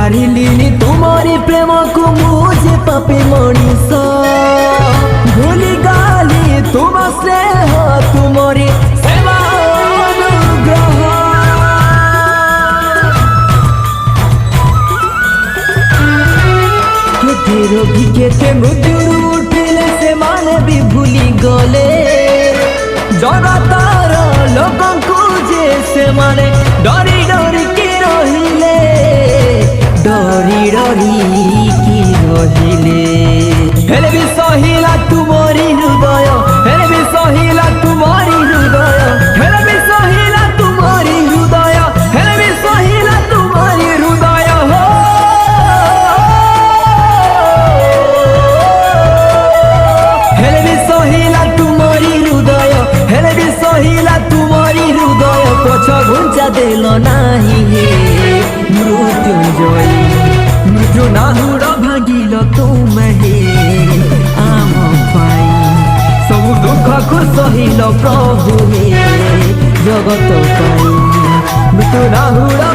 पारिलिनी तुमरी प्रेम को मुझे पापी मनीष भूली गाली तुम स्नेह तुमरी सेवा अनुग्रह केते रोगी केते मृत्यु उठिले से माने भी भूली गले जगतर लोक जे से माने डरी डरी के रहिले डरी डरी की रहिले हेले भी सहिला तुमरी हृदय हेले भी सहिला तुमरी हृदय हेले भी सहिला तुमरी हृदय हेले भी सहिला तुमरी हृदय हो हेले भी सहिला तुमरी हृदय हेले भी सहिला तुमरी हृदय पछ घुंचा देल नाही हे मृत्युंजयी मृत्यु नाहुड़ भागिल तुम हे आम पाई सब दुख को सहिल प्रभु हे जगत पाई मृत्यु नाहुड़